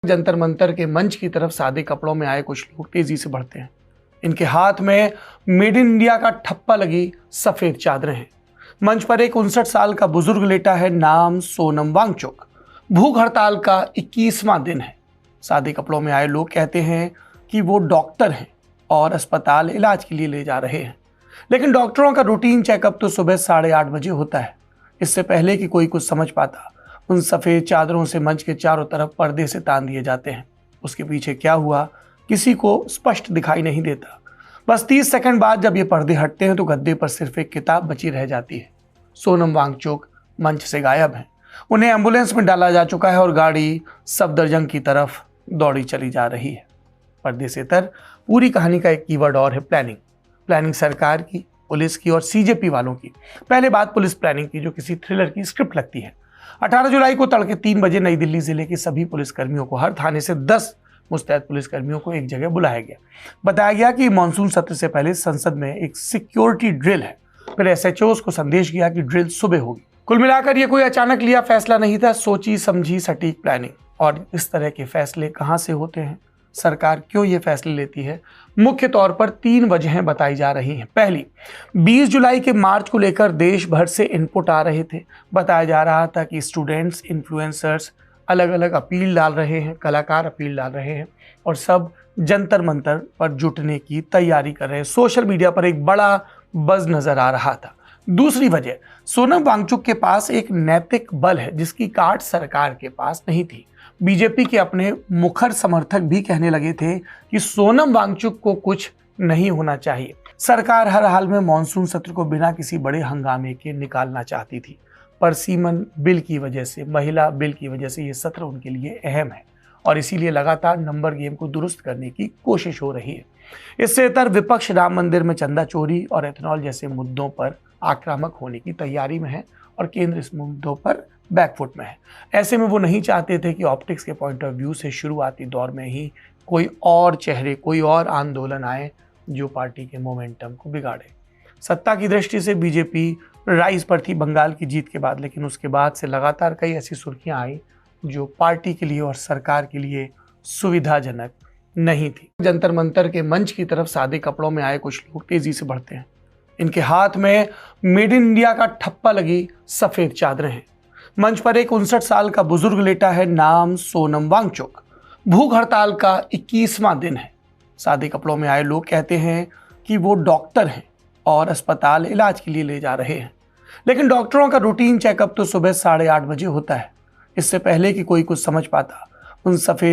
जंतर मंतर के मंच की तरफ सादे कपड़ों में आए कुछ लोग तेजी से बढ़ते हैं। इनके हाथ में मेड इन इंडिया का ठप्पा लगी सफेद चादरें हैं। मंच पर एक 59 साल का बुजुर्ग लेटा है, नाम सोनम वांगचुक। भूख हड़ताल का 21वां दिन है। सादे कपड़ों में आए लोग कहते हैं कि वो डॉक्टर हैं और अस्पताल इलाज के लिए ले जा रहे हैं, लेकिन डॉक्टरों का रूटीन चेकअप तो सुबह 8:30 बजे होता है। इससे पहले कि कोई कुछ समझ पाता, उन सफेद चादरों से मंच के चारों तरफ पर्दे से तान दिए जाते हैं। उसके पीछे क्या हुआ किसी को स्पष्ट दिखाई नहीं देता। बस 30 सेकंड बाद जब ये पर्दे हटते हैं तो गद्दे पर सिर्फ एक किताब बची रह जाती है। सोनम वांगचुक मंच से गायब हैं। उन्हें एम्बुलेंस में डाला जा चुका है और गाड़ी सफदरजंग की तरफ दौड़ी चली जा रही है। पर्दे से तर पूरी कहानी का एक कीवर्ड और है प्लानिंग। प्लानिंग सरकार की, पुलिस की और सीजेपी वालों की। पहले बात पुलिस प्लानिंग की, जो किसी थ्रिलर की स्क्रिप्ट लगती है। 18 जुलाई को तड़के 3 बजे नई दिल्ली जिले के सभी पुलिसकर्मियों को, हर थाने से 10 मुस्तैद पुलिसकर्मियों को एक जगह बुलाया गया। बताया गया कि मॉनसून सत्र से पहले संसद में एक सिक्योरिटी ड्रिल है। फिर एसएचओस को संदेश गया कि ड्रिल सुबह होगी। कुल मिलाकर ये कोई अचानक लिया फैसला नहीं था, सोची समझी सटीक प्लानिंग। और इस तरह के फैसले कहाँ से होते हैं, सरकार क्यों ये फैसले लेती है, मुख्य तौर पर 3 वजहें बताई जा रही हैं। पहली, 20 जुलाई के मार्च को लेकर देश भर से इनपुट आ रहे थे। बताया जा रहा था कि स्टूडेंट्स, इन्फ्लुएंसर्स अलग अलग अपील डाल रहे हैं, कलाकार अपील डाल रहे हैं और सब जंतर मंतर पर जुटने की तैयारी कर रहे हैं। सोशल मीडिया पर एक बड़ा बज़ नजर आ रहा था। दूसरी वजह, सोनम वांगचुक के पास एक नैतिक बल है जिसकी काट सरकार के पास नहीं थी। बीजेपी के अपने मुखर समर्थक भी कहने लगे थे कि सोनम वांगचुक को कुछ नहीं होना चाहिए। सरकार हर हाल में मॉनसून सत्र को बिना किसी बड़े हंगामे के निकालना चाहती थी, पर सीमन बिल की वजह से, महिला बिल की वजह से ये सत्र उनके लिए अहम है और इसीलिए लगातार नंबर गेम को दुरुस्त करने की कोशिश हो रही है। इससे इतर विपक्ष राम मंदिर में चंदा चोरी और एथेनॉल जैसे मुद्दों पर आक्रामक होने की तैयारी में है और केंद्र इस मुद्दों पर बैकफुट में है। ऐसे में वो नहीं चाहते थे कि ऑप्टिक्स के पॉइंट ऑफ व्यू से शुरुआती दौर में ही कोई और चेहरे, कोई और आंदोलन आए जो पार्टी के मोमेंटम को बिगाड़े। सत्ता की दृष्टि से बीजेपी राइज पर थी बंगाल की जीत के बाद, लेकिन उसके बाद से लगातार कई ऐसी सुर्खियां आई जो पार्टी के लिए और सरकार के लिए सुविधाजनक नहीं थी। जंतर मंतर के मंच की तरफ सादे कपड़ों में आए कुछ लोग तेजी से बढ़ते हैं। इनके हाथ में मेड इन इंडिया का ठप्पा लगी सफेद चादरें हैं। मंच पर एक 59 साल का बुजुर्ग लेटा है, नाम सोनम वांगचुक। भूख हड़ताल का 21वां दिन है। सादे कपड़ों में आए लोग कहते हैं कि वो डॉक्टर हैं और अस्पताल इलाज के लिए ले जा रहे हैं, लेकिन डॉक्टरों का रूटीन चेकअप तो सुबह 8:30 बजे होता है। इससे पहले कि कोई कुछ समझ पाता, उन सफेद